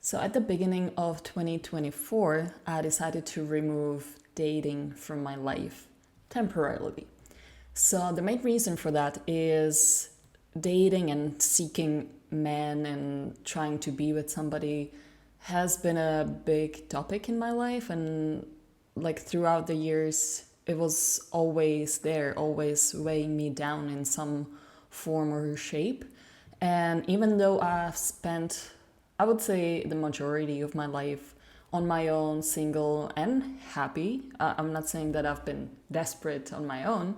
So at the beginning of 2024, I decided to remove dating from my life temporarily. So the main reason for that is dating and seeking men and trying to be with somebody has been a big topic in my life, and like throughout the years it was always there, always weighing me down in some form or shape. And even though I've spent, I would say, the majority of my life on my own, single and happy, I'm not saying that I've been desperate on my own,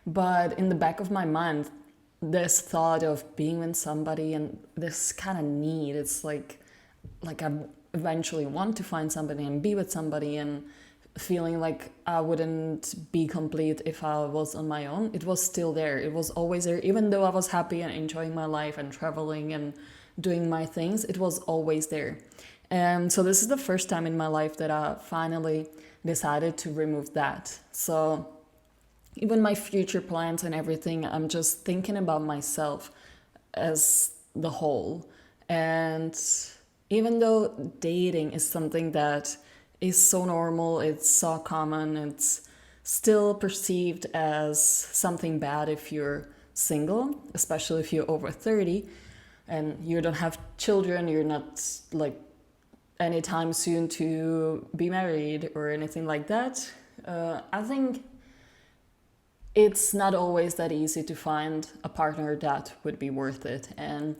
but in the back of my mind, this thought of being with somebody and this kind of need, it's like I eventually want to find somebody and be with somebody, and feeling like I wouldn't be complete if I was on my own. It was still there. It was always there. Even though I was happy and enjoying my life and traveling and doing my things, it was always there. And so this is the first time in my life that I finally decided to remove that. So even my future plans and everything, I'm just thinking about myself as the whole. And even though dating is something that is so normal, it's so common, it's still perceived as something bad if you're single, especially if you're over 30 and you don't have children, you're not like anytime soon to be married or anything like that. I think it's not always that easy to find a partner that would be worth it. And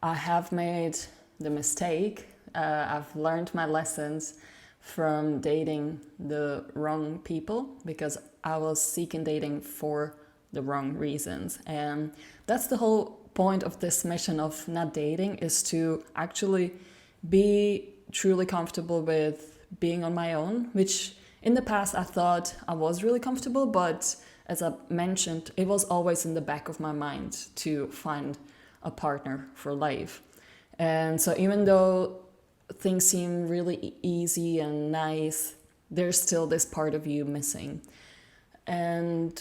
I have made the mistake. I've learned my lessons from dating the wrong people because I was seeking dating for the wrong reasons. And that's the whole point of this mission of not dating, is to actually be truly comfortable with being on my own, which in the past I thought I was really comfortable, but as I mentioned, it was always in the back of my mind to find a partner for life. And so even though things seem really easy and nice, there's still this part of you missing. And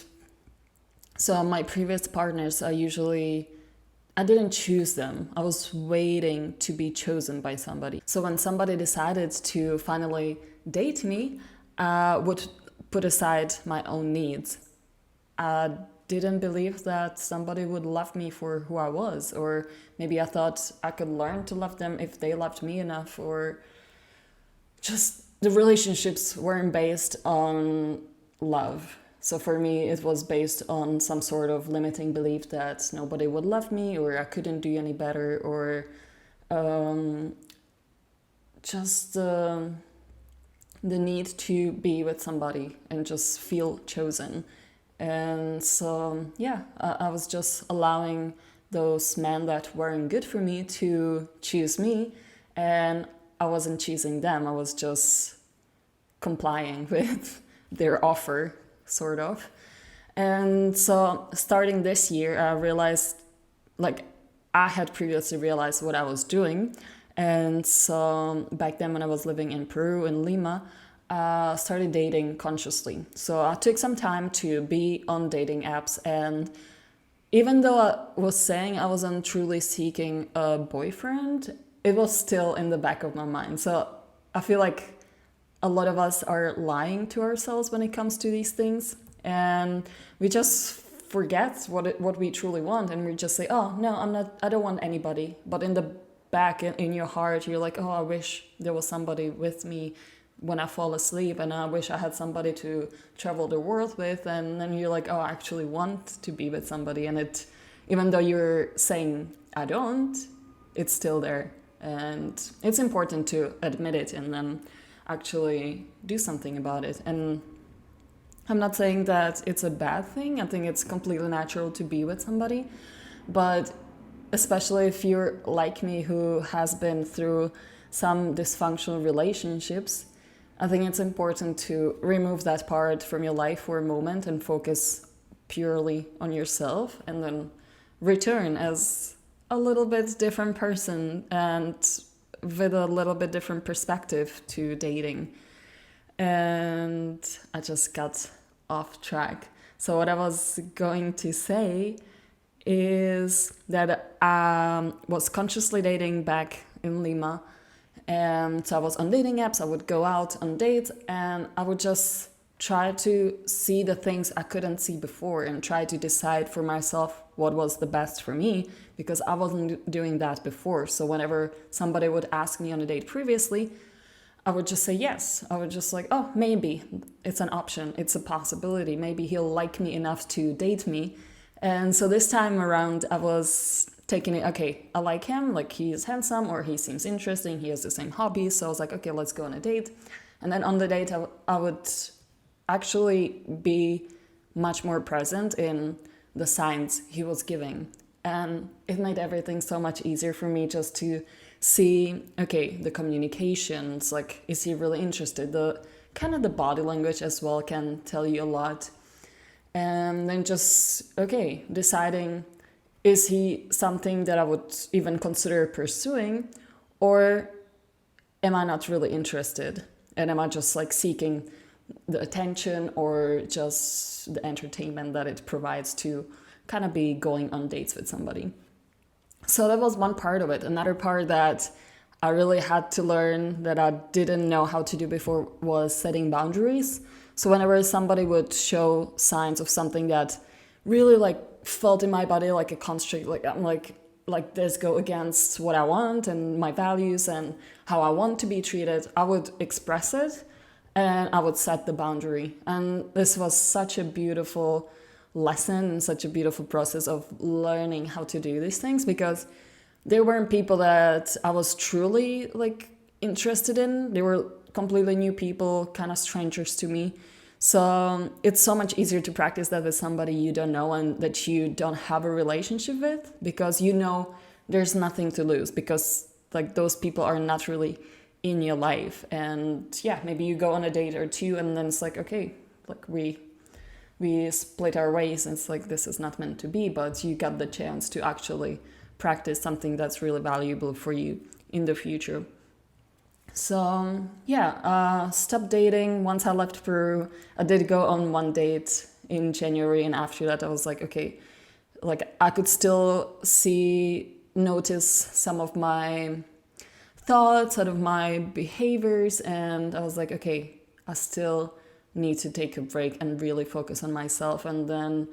so my previous partners, I didn't choose them. I was waiting to be chosen by somebody. So when somebody decided to finally date me, I would put aside my own needs. I didn't believe that somebody would love me for who I was, or maybe I thought I could learn to love them if they loved me enough, or just the relationships weren't based on love. So for me, it was based on some sort of limiting belief that nobody would love me, or I couldn't do any better, or just the need to be with somebody and just feel chosen. And so, yeah, I was just allowing those men that weren't good for me to choose me, and I wasn't choosing them. I was just complying with their offer, sort of. And so, starting this year, I realized, like, I had previously realized what I was doing. And so, back then, when I was living in Peru, in Lima, started dating consciously. So I took some time to be on dating apps, and even though I was saying I wasn't truly seeking a boyfriend, it was still in the back of my mind. So I feel like a lot of us are lying to ourselves when it comes to these things, and we just forget what we truly want, and we just say, oh no, I don't want anybody. But in the back, in your heart, you're like, oh, I wish there was somebody with me when I fall asleep, and I wish I had somebody to travel the world with. And then you're like, oh, I actually want to be with somebody. And it, even though you're saying I don't, it's still there. And it's important to admit it and then actually do something about it. And I'm not saying that it's a bad thing. I think it's completely natural to be with somebody. But especially if you're like me, who has been through some dysfunctional relationships, I think it's important to remove that part from your life for a moment and focus purely on yourself, and then return as a little bit different person and with a little bit different perspective to dating. And I just got off track. So what I was going to say is that I was consciously dating back in Lima, And so I was on dating apps, I would go out on dates, and I would just try to see the things I couldn't see before and try to decide for myself what was the best for me, because I wasn't doing that before. So whenever somebody would ask me on a date previously, I would just say yes. I would just like, oh, maybe it's an option, it's a possibility. Maybe he'll like me enough to date me. And so this time around, I was taking it, okay, I like him, like he is handsome or he seems interesting, he has the same hobbies. So I was like, okay, let's go on a date. And then on the date, I would actually be much more present in the signs he was giving. And it made everything so much easier for me just to see, okay, the communications, like, is he really interested? The kind of the body language as well can tell you a lot. And then just, okay, deciding, is he something that I would even consider pursuing, or am I not really interested? And am I just like seeking the attention or just the entertainment that it provides to kind of be going on dates with somebody? So that was one part of it. Another part that I really had to learn that I didn't know how to do before was setting boundaries. So whenever somebody would show signs of something that really like felt in my body like a constrict, like I'm like this go against what I want and my values and how I want to be treated, I would express it and I would set the boundary. And this was such a beautiful lesson and such a beautiful process of learning how to do these things, because there weren't people that I was truly like interested in. They were completely new people, kind of strangers to me. So it's so much easier to practice that with somebody you don't know and that you don't have a relationship with, because you know there's nothing to lose, because like those people are not really in your life. And yeah, maybe you go on a date or two and then it's like, okay, like we split our ways and it's like, this is not meant to be, but you got the chance to actually practice something that's really valuable for you in the future. So yeah, stopped dating once I left Peru. I did go on one date in January, and after that I was like, okay, like I could still notice some of my thoughts, out of my behaviors, and I was like, okay, I still need to take a break and really focus on myself. And then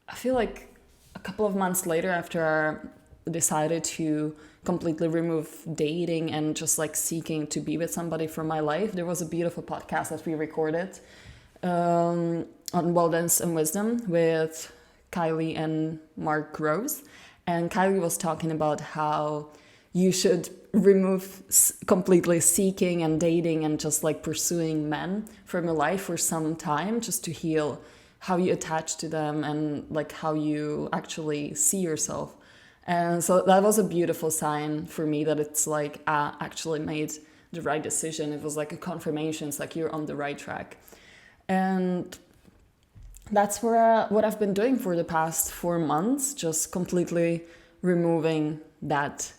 I feel like a couple of months later, after I decided to completely remove dating and just like seeking to be with somebody from my life, there was a beautiful podcast that we recorded on Wellness and Wisdom with Kylie and Mark Rose. And Kylie was talking about how you should remove completely seeking and dating and just like pursuing men from your life for some time, just to heal how you attach to them and like how you actually see yourself. And so that was a beautiful sign for me that it's like I actually made the right decision. It was like a confirmation. It's like you're on the right track. And that's what I've been doing for the past 4 months, just completely removing that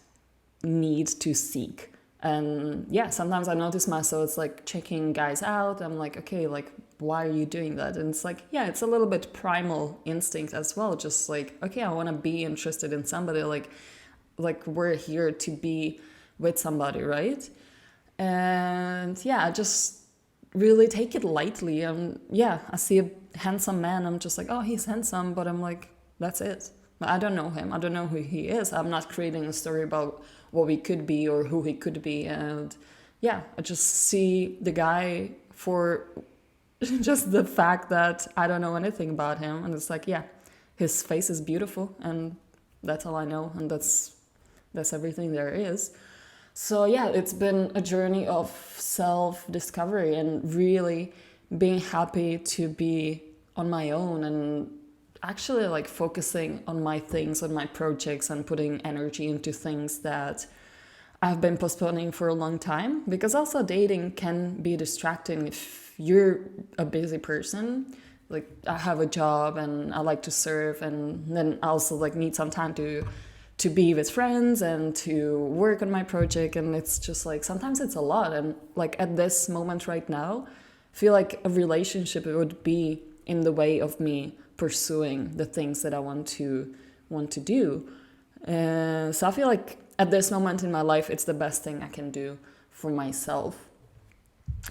need to seek. And yeah, sometimes I notice myself, it's like checking guys out. I'm like, okay, like, why are you doing that? And it's like, yeah, it's a little bit primal instinct as well. Just like, okay, I want to be interested in somebody. Like we're here to be with somebody, right? And yeah, I just really take it lightly. Yeah, I see a handsome man. I'm just like, oh, he's handsome. But I'm like, that's it. I don't know him. I don't know who he is. I'm not creating a story about what we could be or who he could be. And yeah, I just see the guy for just the fact that I don't know anything about him. And it's like, yeah, his face is beautiful and that's all I know. And that's everything there is. So yeah, it's been a journey of self-discovery and really being happy to be on my own and actually like focusing on my things, on my projects, and putting energy into things that I've been postponing for a long time. Because also dating can be distracting if you're a busy person. Like I have a job and I like to serve, and then I also like need some time to be with friends and to work on my project. And it's just like sometimes it's a lot. And like at this moment right now, I feel like a relationship would be in the way of me pursuing the things that I want to do. So I feel like at this moment in my life, it's the best thing I can do for myself.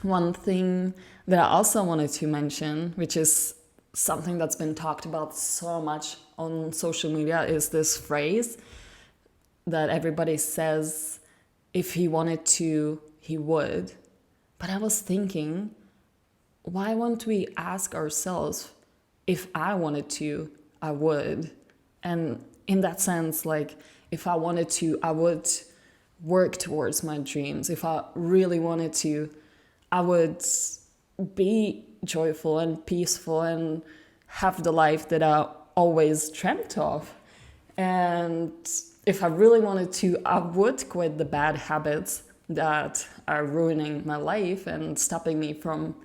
One thing that I also wanted to mention, which is something that's been talked about so much on social media, is this phrase that everybody says, if he wanted to, he would. But I was thinking, why won't we ask ourselves, if I wanted to, I would? And in that sense, like, if I wanted to, I would work towards my dreams. If I really wanted to, I would be joyful and peaceful and have the life that I always dreamt of. And if I really wanted to, I would quit the bad habits that are ruining my life and stopping me from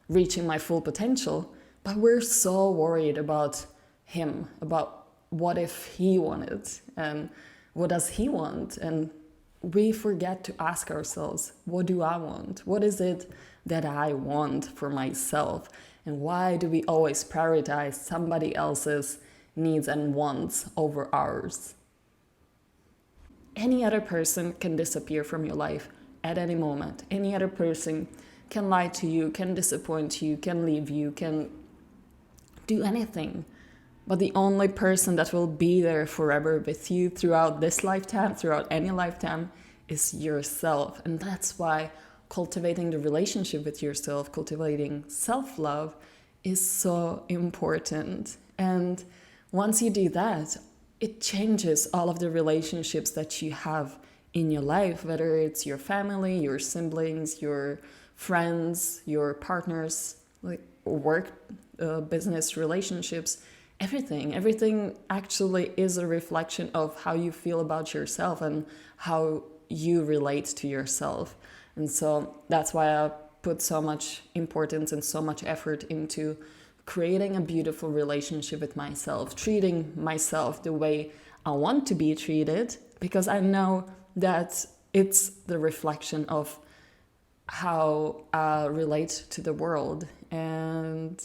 reaching my full potential. But we're so worried about him, about what if he wanted and what does he want? And we forget to ask ourselves, what do I want? What is it that I want for myself? And why do we always prioritize somebody else's needs and wants over ours? Any other person can disappear from your life at any moment. Any other person can lie to you, can disappoint you, can leave you, can do anything. But the only person that will be there forever with you throughout this lifetime, throughout any lifetime, is yourself. And that's why cultivating the relationship with yourself, cultivating self-love is so important. And once you do that, it changes all of the relationships that you have in your life, whether it's your family, your siblings, your friends, your partners, like work, business relationships. Everything actually is a reflection of how you feel about yourself and how you relate to yourself. And so that's why I put so much importance and so much effort into creating a beautiful relationship with myself, treating myself the way I want to be treated, because I know that it's the reflection of how I relate to the world. And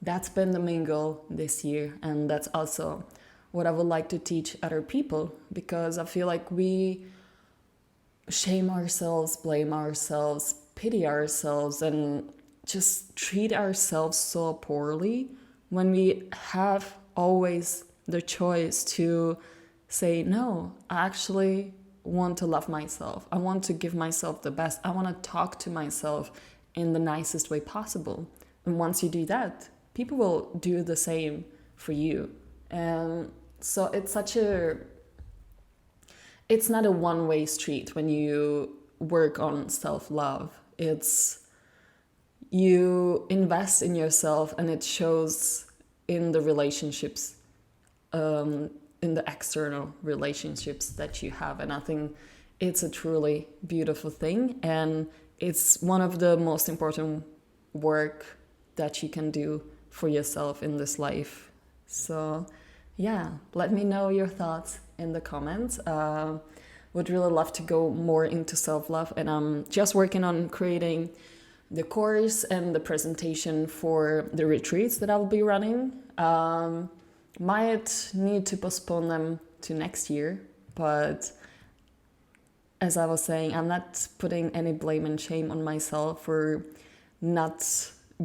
that's been the main goal this year, and that's also what I would like to teach other people, because I feel like we shame ourselves, blame ourselves, pity ourselves, and just treat ourselves so poorly when we have always the choice to say, no, I actually want to love myself. I want to give myself the best. I want to talk to myself in the nicest way possible. And once you do that, people will do the same for you. And so it's not a one-way street when you work on self-love. It's you invest in yourself, and it shows in the relationships, in the external relationships that you have. And I think it's a truly beautiful thing, and it's one of the most important work that you can do for yourself in this life. So yeah, let me know your thoughts in the comments. Would really love to go more into self-love, and I'm just working on creating the course and the presentation for the retreats that I'll be running. Might need to postpone them to next year, but as I was saying, I'm not putting any blame and shame on myself for not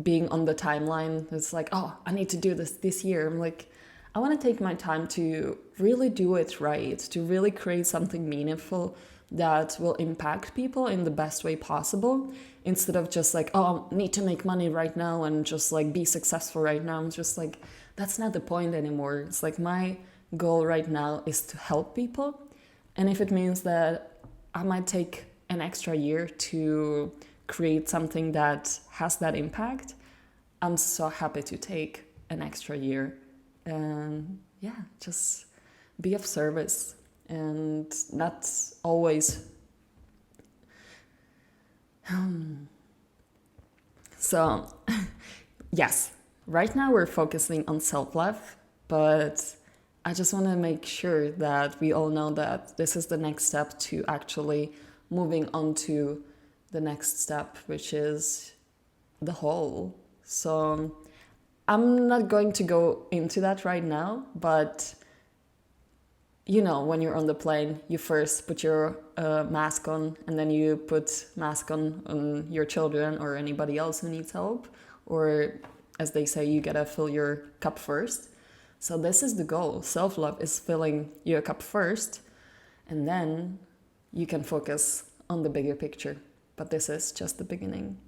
being on the timeline. It's like, oh, I need to do this year. I'm like, I want to take my time to really do it right, to really create something meaningful that will impact people in the best way possible, instead of just like, oh, I need to make money right now and just like be successful right now. I'm just like, that's not the point anymore. It's like my goal right now is to help people. And if it means that I might take an extra year to create something that has that impact, I'm so happy to take an extra year. And yeah, just be of service and not always. So yes, right now we're focusing on self-love, but I just want to make sure that we all know that this is the next step to actually moving on to the next step, which is the whole. So I'm not going to go into that right now, but you know, when you're on the plane, you first put your mask on, and then you put mask on your children or anybody else who needs help. Or, as they say, you gotta fill your cup first. So this is the goal. Self-love is filling your cup first, and then you can focus on the bigger picture. But this is just the beginning.